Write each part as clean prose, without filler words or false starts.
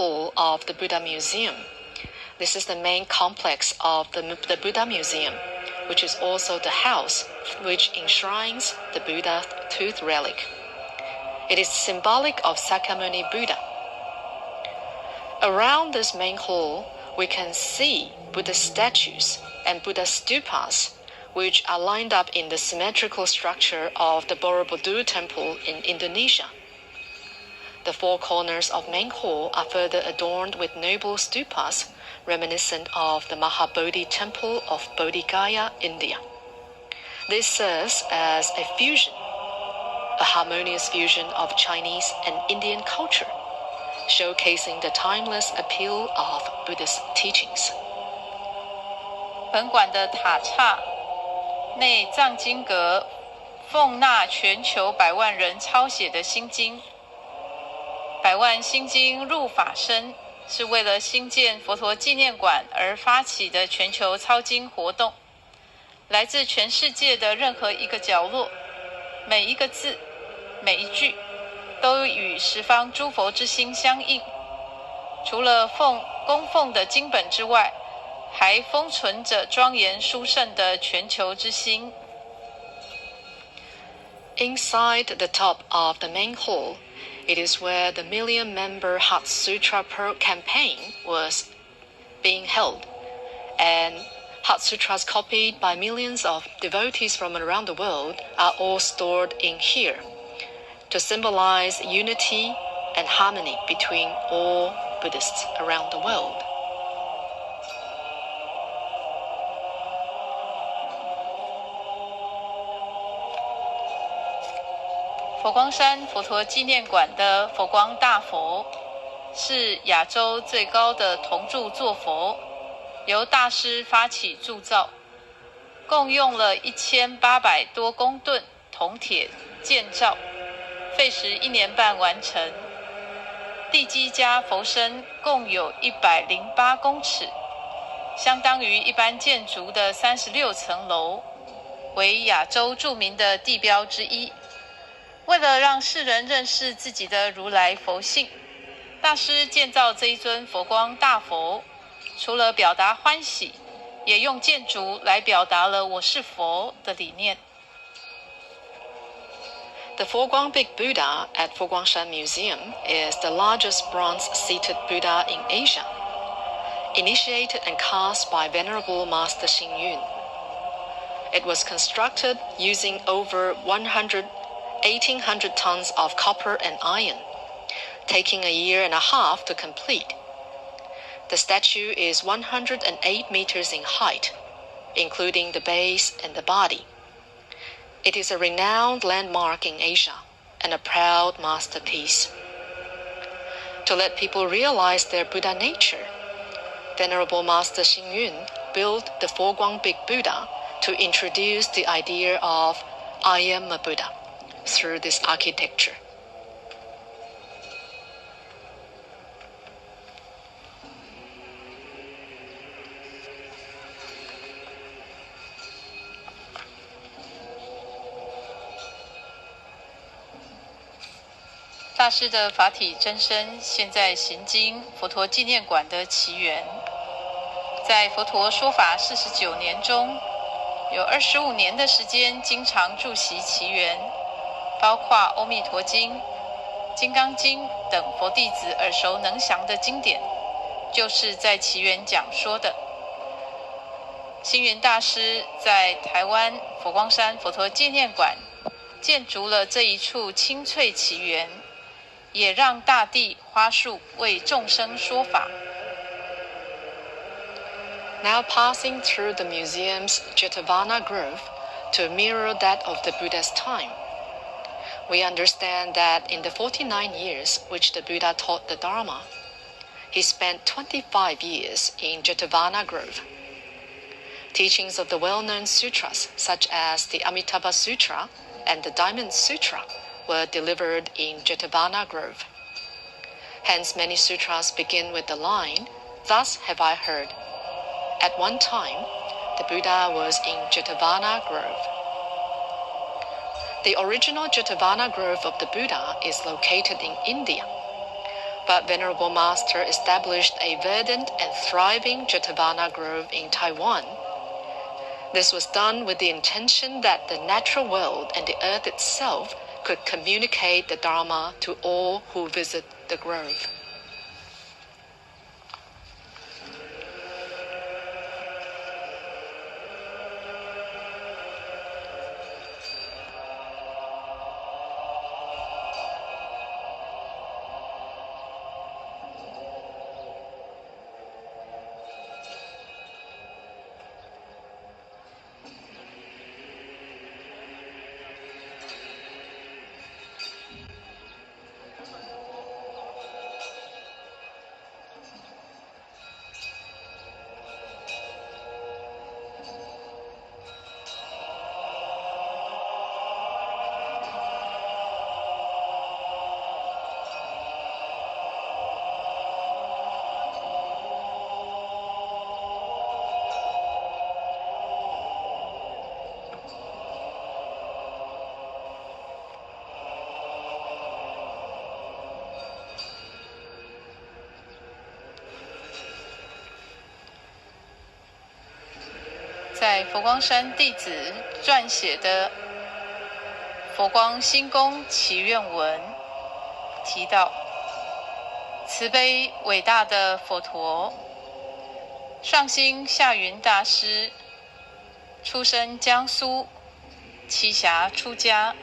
hall of the Buddha Museum. This is the main complex of the Buddha Museum, which is also the house which enshrines the Buddha tooth relic. It is symbolic of Sakyamuni Buddha. Around this main hall, we can see Buddha statues and Buddha stupas, which are lined up in the symmetrical structure of the Borobudur temple in Indonesia. The four corners of main hall are further adorned with noble stupas reminiscent of the Mahabodhi temple of Bodh Gaya, India. This serves as a harmonious fusion of Chinese and Indian culture, showcasing the timeless appeal of Buddhist teachings. 本馆的塔刹内藏经阁奉纳全球100万人抄写的心经，100万心经入法身，是为了兴建佛陀纪念馆而发起的全球抄经活动。来自全世界的任何一个角落，每一个字，每一句，都与十方诸佛之心相应。除了供奉的经本之外，还封存着庄严殊胜的全球之心。Inside the top of the main hall, it is where the million-member Heart Sutra Pearl campaign was being held, and Heart Sutras copied by millions of devotees from around the world are all stored in here to symbolize unity and harmony between all Buddhists around the world. 佛光山佛陀纪念馆的佛光大佛是亚洲最高的铜铸坐佛，由大师发起铸造，共用了1800多公吨铜铁建造，费时1年半完成。地基加佛身共有108公尺，相当于一般建筑的36层楼，为亚洲著名的地标之一。为了让世人认识自己的如来佛性，大师建造这一尊佛光大佛，除了表达欢喜，也用建筑来表达了我是佛的理念。The Foguang Big Buddha at Foguangshan Museum is the largest bronze-seated Buddha in Asia, initiated and cast by Venerable Master Xing Yun. It was constructed using over 1,800 tons of copper and iron, taking a year and a half to complete. The statue is 108 meters in height, including the base and the body. It is a renowned landmark in Asia and a proud masterpiece. To let people realize their Buddha nature, Venerable Master Xing Yun built the Foguang Big Buddha to introduce the idea of I am a Buddha through this architecture. 大师的法体真身现在行经佛陀纪念馆的奇缘，在佛陀说法49年中，有25年的时间经常驻席奇缘，包括《阿弥陀经》、《金刚经》等佛弟子耳熟能详的经典，就是在奇缘讲说的。星云大师在台湾佛光山佛陀纪念馆建筑了这一处清脆奇缘，也让大地花树为众生说法。Now passing through the museum's Jetavana Grove to mirror that of the Buddha's time, we understand that in the 49 years which the Buddha taught the Dharma, he spent 25 years in Jetavana Grove. Teachings of the well-known sutras such as the Amitabha Sutra and the Diamond Sutra were delivered in Jetavana Grove. Hence many sutras begin with the line, "Thus have I heard." At one time, the Buddha was in Jetavana Grove. The original Jetavana Grove of the Buddha is located in India, but Venerable Master established a verdant and thriving Jetavana grove in Taiwan. This was done with the intention that the natural world and the earth itself could communicate the Dharma to all who visit the grove.在佛光山弟子撰写的佛光心功祈愿文提到，慈悲伟大的佛陀，上兴下云大师，出身江苏，栖霞出家，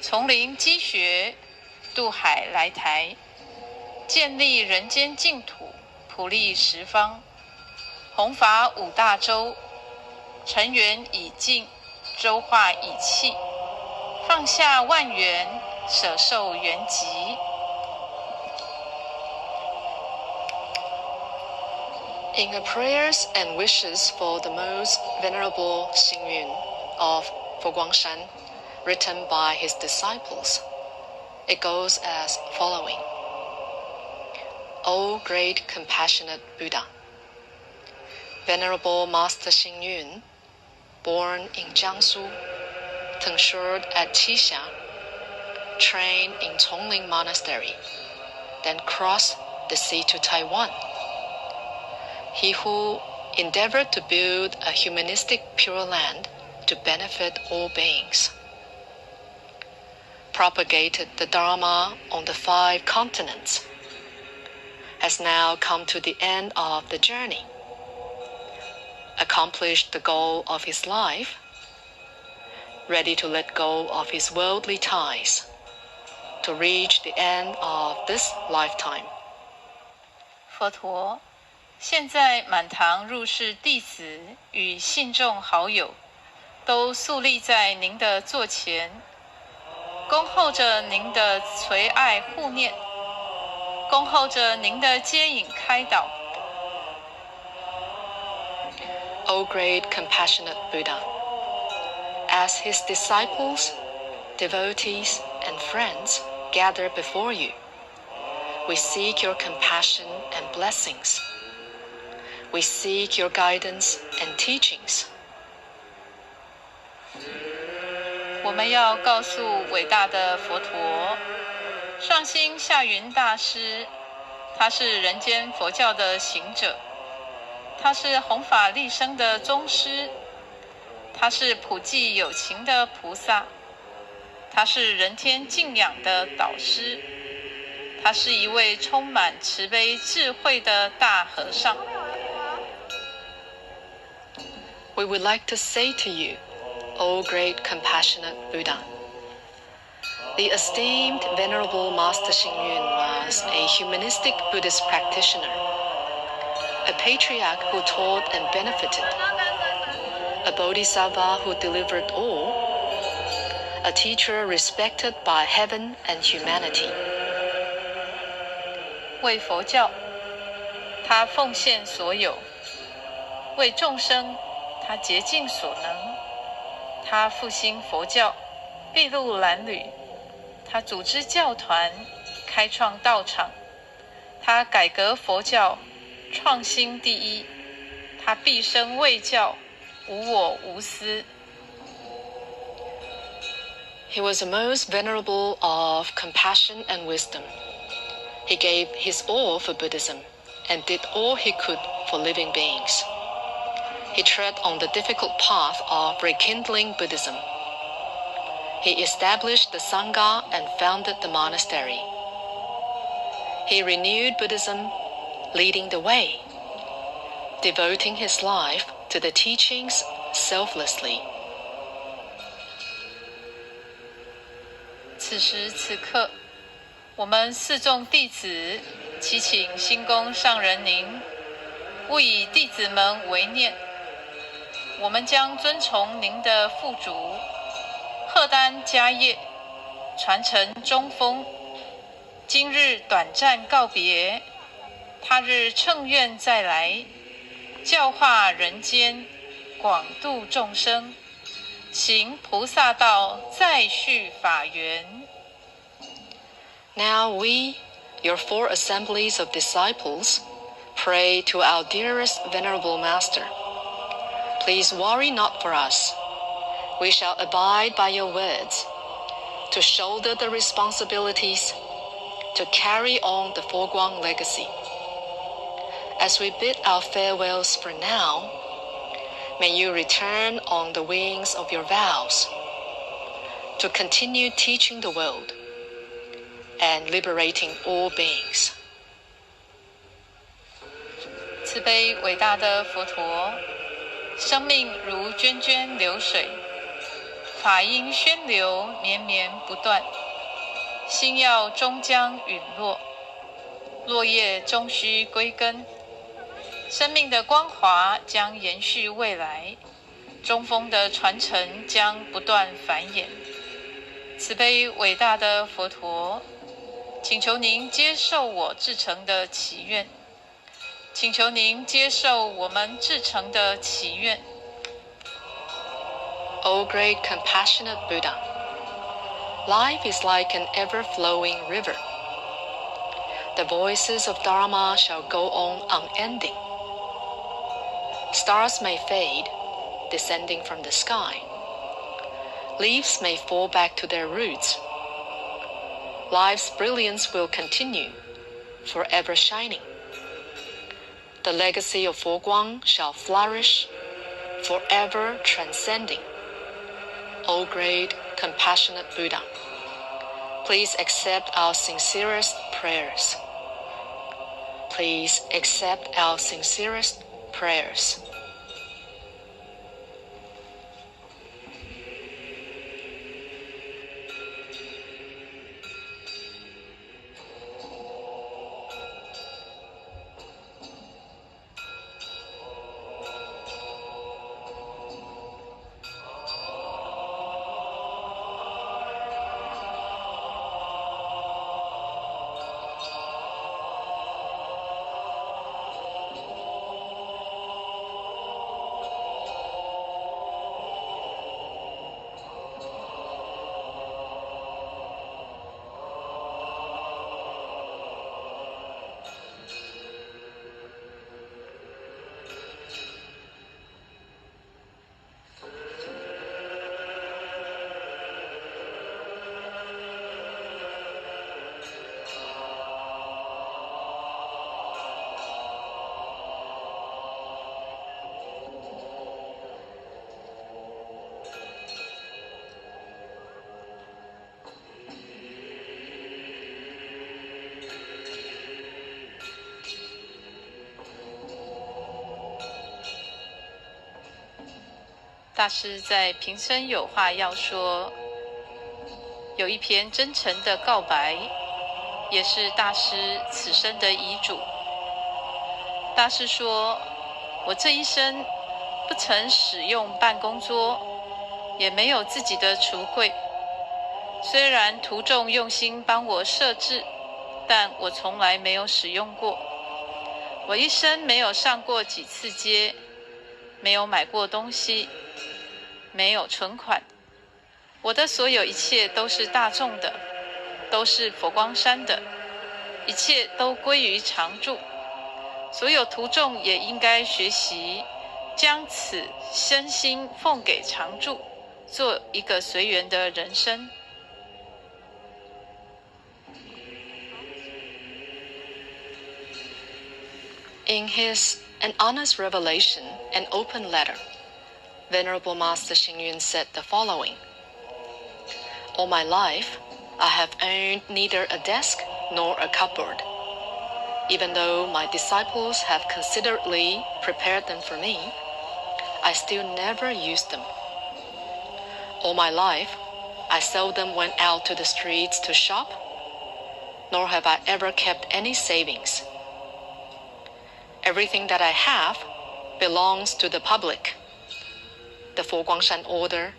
从林积学，渡海来台，建立人间净土，普利十方，弘法五大洲，尘缘已尽，周化已弃，放下万缘，舍受缘寂。In her prayers and wishes for the most venerable Xingyun of Foguangshan, written by his disciples, it goes as following. O great compassionate Buddha, Venerable Master Xingyun, born in Jiangsu, tonsured at Qixia, trained in Chongling Monastery, then crossed the sea to Taiwan. He who endeavored to build a humanistic pure land to benefit all beings, propagated the Dharma on the 5 continents, has now come to the end of the journey, accomplished the goal of his life, ready to let go of his worldly ties, to reach the end of this lifetime. 佛陀，现在满堂入室弟子与信众好友，都肃立在您的座前，恭候着您的垂爱护念，恭候着您的接引开导。O great compassionate Buddha, as his disciples, devotees, and friends gather before you, we seek your compassion and blessings. We seek your guidance and teachings. 我们要告诉伟大的佛陀，上兴下云大师，他是人间佛教的行者，他是弘法利生的宗师，他是普济有情的菩萨，他是人天敬仰的导师，他是一位充满慈悲智慧的大和尚。We would like to say to you, O great compassionate Buddha, the esteemed Venerable Master Xingyun was a humanistic Buddhist practitioner, a patriarch who taught and benefited, a bodhisattva who delivered all, a teacher respected by heaven and humanity. 为佛教，他奉献所有；为众生，他竭尽所能。他复兴佛教，筚路蓝缕；他组织教团，开创道场；他改革佛教，创新第一；他毕生为教，无我无私。He was the most venerable of compassion and wisdom, He gave his all for Buddhism and did all he could for living beings. He tread on the difficult path of rekindling Buddhism. He established the Sangha and founded the monastery. He renewed Buddhism, leading the way, devoting his life to the teachings selflessly. 此时此刻，我们四众弟子祈请星宫上人您，勿以弟子们为念。我们将遵从您的付嘱，荷担家业，传承中风。今日短暂告别，他日乘愿再来，教化人间，广度众生，行菩萨道，再续法缘。Now we, your four assemblies of disciples, pray to our dearest Venerable Master. Please worry not for us. We shall abide by your words, to shoulder the responsibilities, to carry on the Foguang legacy. As we bid our farewells for now, may you return on the wings of your vows, to continue teaching the world and liberating all beings. 慈悲伟大的佛陀，生命如涓涓流水，法音宣流绵绵不断，心药终将陨落，落叶终须归根，生命的光华将延续未来，中风的传承将不断繁衍。慈悲伟大的佛陀，请求您接受我至诚的祈愿，请求您接受我们至诚的祈愿。O great compassionate Buddha, life is like an ever-flowing river. The voices of Dharma shall go on unending. Stars may fade, descending from the sky. Leaves may fall back to their roots. Life's brilliance will continue, forever shining. The legacy of Foguang shall flourish, forever transcending. O great compassionate Buddha, please accept our sincerest prayers. Please accept our sincerest prayers. 大师在平生有话要说，有一篇真诚的告白，也是大师此生的遗嘱。大师说，我这一生不曾使用办公桌，也没有自己的橱柜。虽然徒众用心帮我设置，但我从来没有使用过。我一生没有上过几次街，没有买过东西，没有存款。我的所有一切都是大众的，都是佛光山的，一切都归于常住。所有徒众也应该学习，将此身心奉给常住，做一个随缘的人生。In his An Honest Revelation, an Open Letter, Venerable Master Xing Yun said the following: All my life, I have owned neither a desk nor a cupboard. Even though my disciples have considerately prepared them for me, I still never used them. All my life, I seldom went out to the streets to shop, nor have I ever kept any savings. Everything that I have belongs to the public, the Foguangshan order,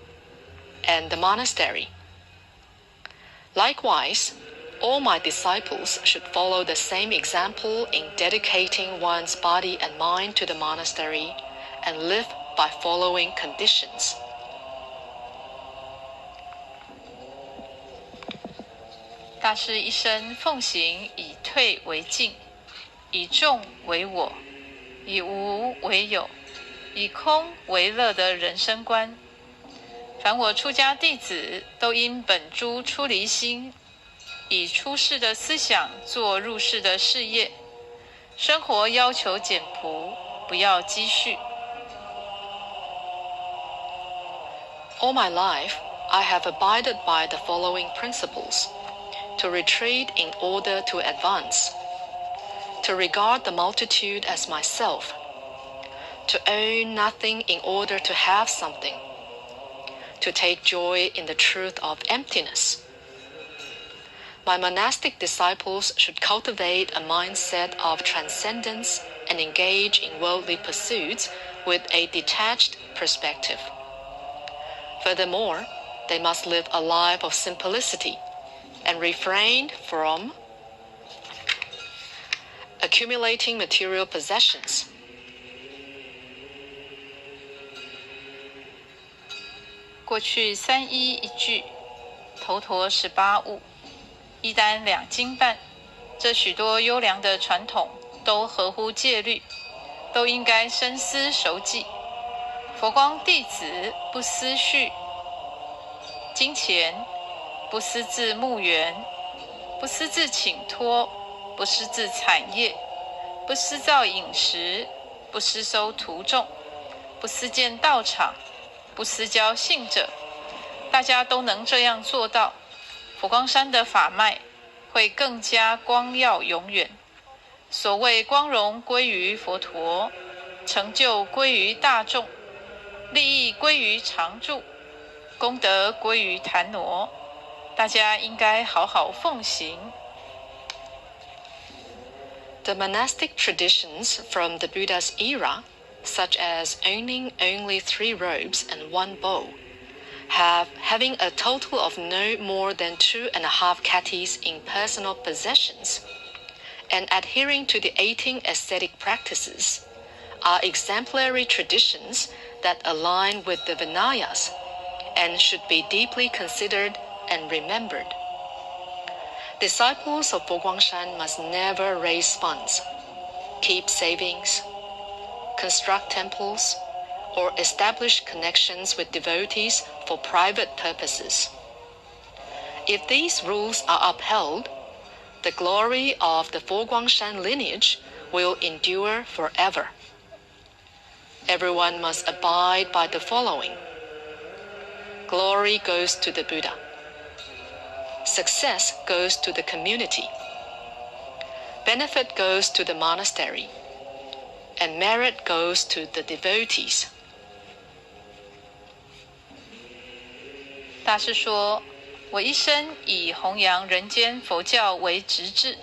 and the monastery. Likewise, all my disciples should follow the same example in dedicating one's body and mind to the monastery and live by following conditions. 大师一生奉行以退为进，以众为我，以无为有，以空为乐的人生观。凡我出家弟子都因本诸出离心，以出世的思想做入世的事业，生活要求简朴，不要积蓄。All my life, I have abided by the following principles: to retreat in order to advance, to regard the multitude as myself, to own nothing in order to have something, to take joy in the truth of emptiness. My monastic disciples should cultivate a mindset of transcendence and engage in worldly pursuits with a detached perspective. Furthermore, they must live a life of simplicity and refrain from accumulating material possessions. 过去3衣1具，头陀18物，一单2斤半，这许多优良的传统都合乎戒律，都应该深思熟记。佛光弟子不私蓄金钱，不私自募缘，不私自请托，不私自产业，不私造饮食，不私收徒众，不私建道场，不私交信者。大家都能这样做到，佛光山的法脉会更加光耀永远。所谓光荣归于佛陀，成就归于大众，利益归于常住，功德归于檀挪。大家应该好好奉行。The monastic traditions from the Buddha's era, such as owning only 3 robes and 1 bowl, having a total of no more than 2.5 katis in personal possessions, and adhering to the 18 ascetic practices, are exemplary traditions that align with the Vinayas and should be deeply considered and remembered. Disciples of Foguangshan must never raise funds, keep savings, construct temples, or establish connections with devotees for private purposes. If these rules are upheld, the glory of the Foguangshan lineage will endure forever. Everyone must abide by the following: glory goes to the Buddha. Success goes to the community. Benefit goes to the monastery. And merit goes to the devotees. 大师说，我一生以弘扬人间佛教为直至。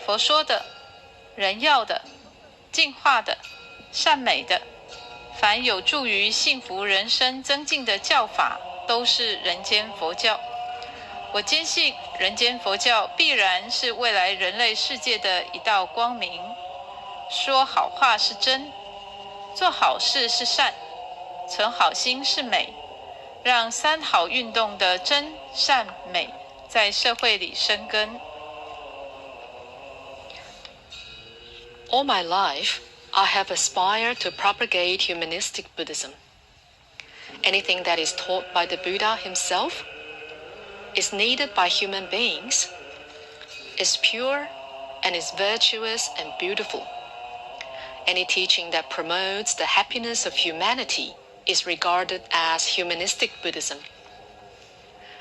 佛说的、人要的、净化的、善美的，凡有助于幸福人生增进的教法，都是人间佛教。我坚信人间佛教必然是未来人类世界的一道光明。说好话是真，做好事是善，存好心是美，让3好运动的真善美在社会里生根。All my life, I have aspired to propagate humanistic Buddhism. Anything that is taught by the Buddha himself, is needed by human beings, is pure and is virtuous and beautiful, Any teaching that promotes the happiness of humanity is regarded as humanistic Buddhism.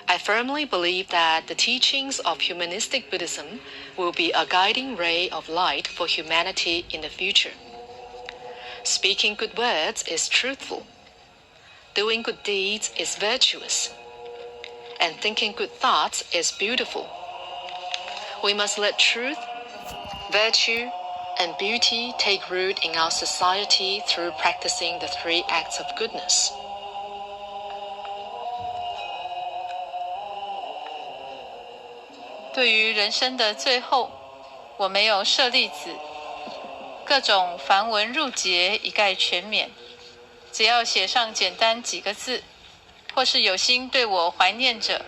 I firmly believe that the teachings of humanistic Buddhism will be a guiding ray of light for humanity in the future. Speaking good words is truthful. Doing good deeds is virtuous. And thinking good thoughts is beautiful. We must let truth, virtue, and beauty take root in our society through practicing the 3 acts of goodness. 对于人生的最后，我没有舍利子，各种繁文缛节一概全免，只要写上简单几个字，或是有心对我怀念者，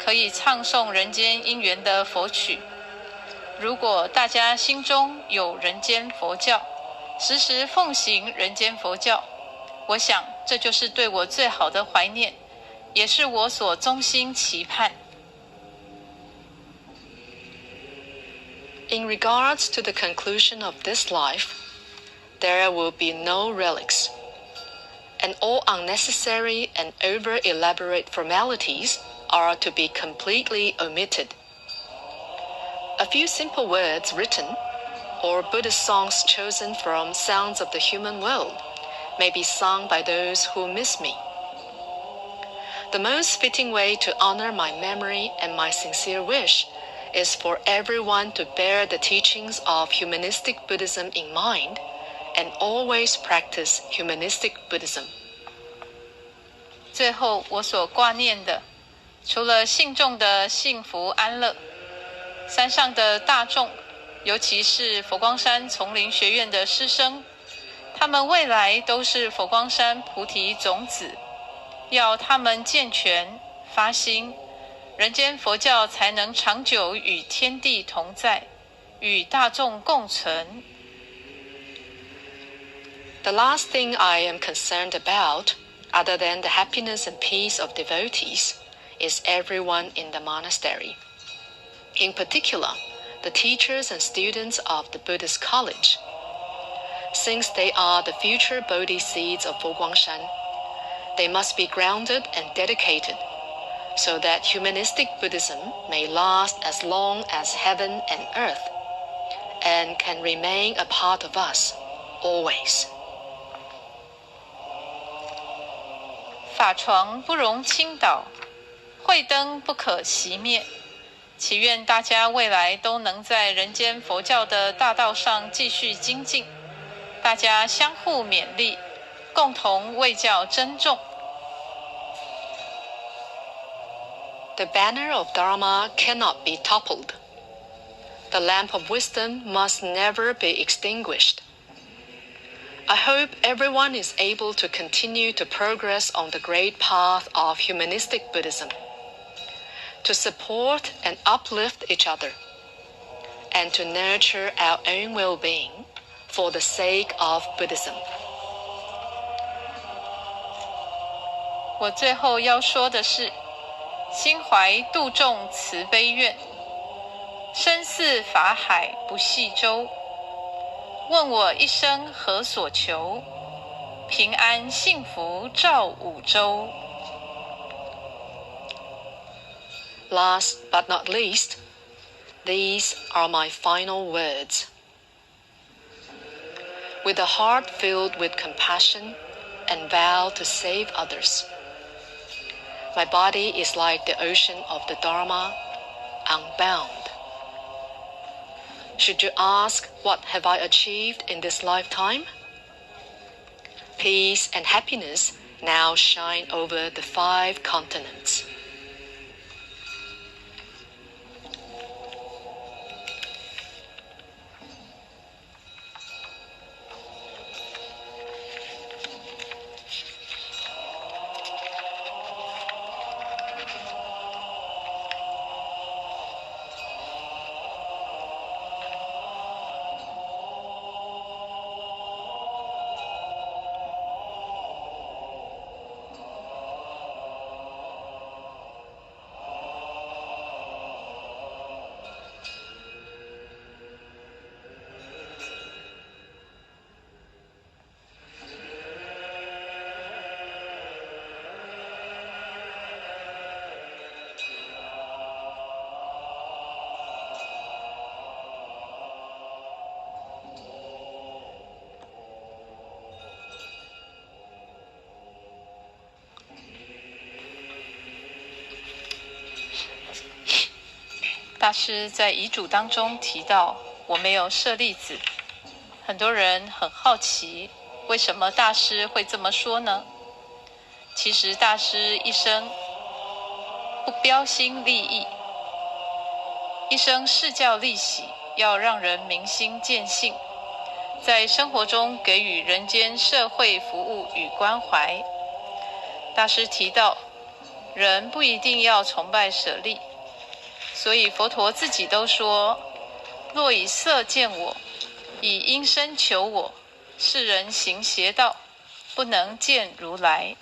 可以唱诵人间因缘的佛曲。如果大家心中有人间佛教，时时奉行人间佛教，我想这就是对我最好的怀念，也是我所衷心期盼。In regards to the conclusion of this life, there will be no relics, and all unnecessary and over-elaborate formalities are to be completely omitted. A few simple words written, or Buddhist songs chosen from sounds of the human world, may be sung by those who miss me. The most fitting way to honor my memory and my sincere wish is for everyone to bear the teachings of humanistic Buddhism in mind and always practice humanistic Buddhism. 最后，我所挂念的，除了信众的幸福安乐，山上的大众，尤其是佛光山丛林学院的师生，他们未来都是佛光山菩提种子，要他们健全发心，人间佛教才能长久与天地同在，与大众共存。The last thing I am concerned about, other than the happiness and peace of devotees, is everyone in the monastery. In particular, the teachers and students of the Buddhist college. Since they are the future Bodhi seeds of Foguangshan, they must be grounded and dedicated, so that humanistic Buddhism may last as long as heaven and earth, and can remain a part of us, always. 法床不容倾倒，慧灯不可熄灭。祈愿大家未来都能在人间佛教的大道上继续精进，大家相互勉励，共同为教珍重。The banner of Dharma cannot be toppled. The lamp of wisdom must never be extinguished. I hope everyone is able to continue to progress on the great path of humanistic Buddhism, to support and uplift each other, and to nurture our own well-being for the sake of Buddhism. 我最后要说的是，心怀度众慈悲愿，身似法海不系舟。问我一生何所求？平安幸福照五洲。Last but not least, these are my final words. With a heart filled with compassion and vow to save others, my body is like the ocean of the Dharma, unbound. Should you ask, what have I achieved in this lifetime? Peace and happiness now shine over the 5 continents. 大师在遗嘱当中提到，我没有舍利子。很多人很好奇，为什么大师会这么说呢？其实大师一生不标新立异，一生示教利喜，要让人明心见性，在生活中给予人间社会服务与关怀。大师提到，人不一定要崇拜舍利，所以佛陀自己都说，若以色见我，以音声求我，世人行邪道，不能见如来。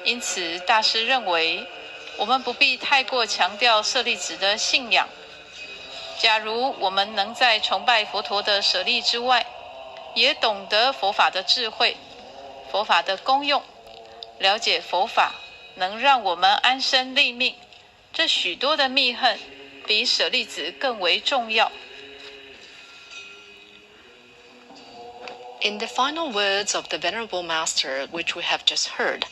因此大师认为，我们不必太过强调舍利子的信仰。假如我们能在崇拜佛陀的舍利之外，也懂得佛法的智慧、佛法的功用，了解佛法能让我们安身立命，这许多的密恨比舍利子更为重要。In the final words of the Venerable Master, which we have just heard,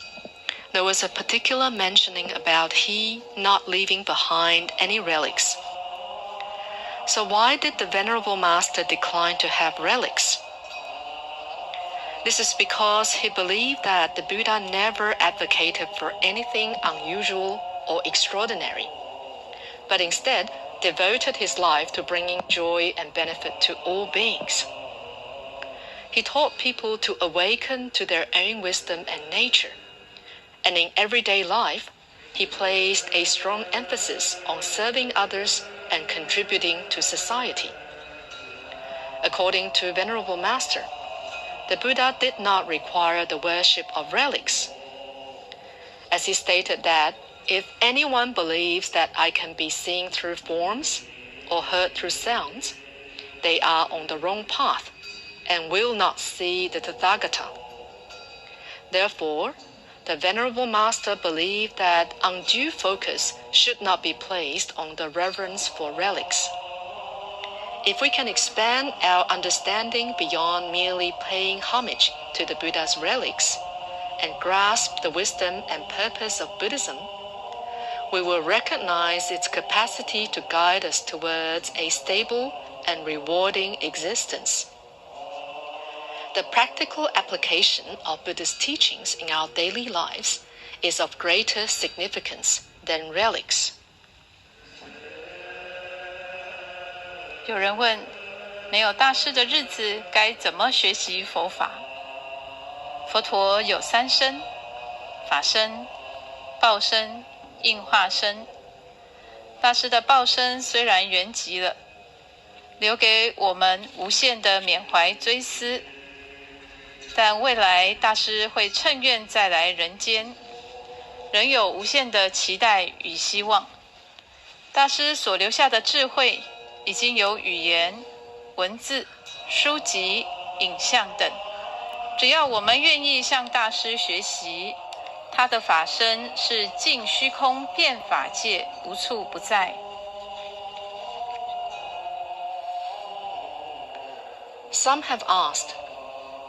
there was a particular mentioning about he not leaving behind any relics. So why did the Venerable Master decline to have relics? This is because he believed that the Buddha never advocated for anything unusual or extraordinary, but instead devoted his life to bringing joy and benefit to all beings. He taught people to awaken to their own wisdom and nature, and in everyday life, he placed a strong emphasis on serving others and contributing to society. According to Venerable Master, the Buddha did not require the worship of relics, as he stated that if anyone believes that I can be seen through forms or heard through sounds, they are on the wrong path and will not see the Tathagata. Therefore, the Venerable Master believed that undue focus should not be placed on the reverence for relics. If we can expand our understanding beyond merely paying homage to the Buddha's relics and grasp the wisdom and purpose of Buddhism, we will recognize its capacity to guide us towards a stable and rewarding existence. The practical application of Buddhist teachings in our daily lives is of greater significance than relics. 有人问，没有大师的日子该怎么学习佛法？佛陀有三身：法身、报身、应化身。大师的报身虽然圆寂了，留给我们无限的缅怀追思，但未来大师会乘愿再来人间，仍有无限的期待与希望。大师所留下的智慧已经有语言、文字、书籍、影像等，只要我们愿意向大师学习，他的法身是尽虚空遍法界，无处不在。Some have asked,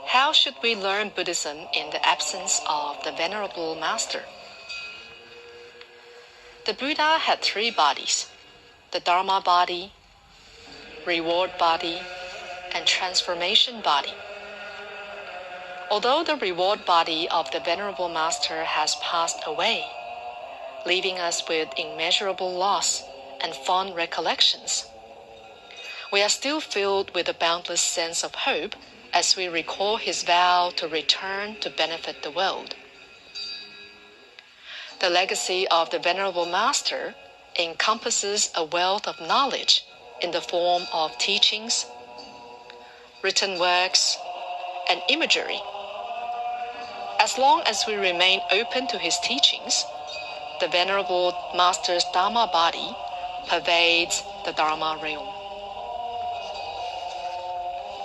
how should we learn Buddhism in the absence of the Venerable Master? The Buddha had three bodies: the Dharma body, reward body, and transformation body. Although the reward body of the Venerable Master has passed away, leaving us with immeasurable loss and fond recollections, we are still filled with a boundless sense of hope as we recall his vow to return to benefit the world. The legacy of the Venerable Master encompasses a wealth of knowledge in the form of teachings, written works, and imagery. As long as we remain open to his teachings, the Venerable Master's Dharma body pervades the Dharma realm.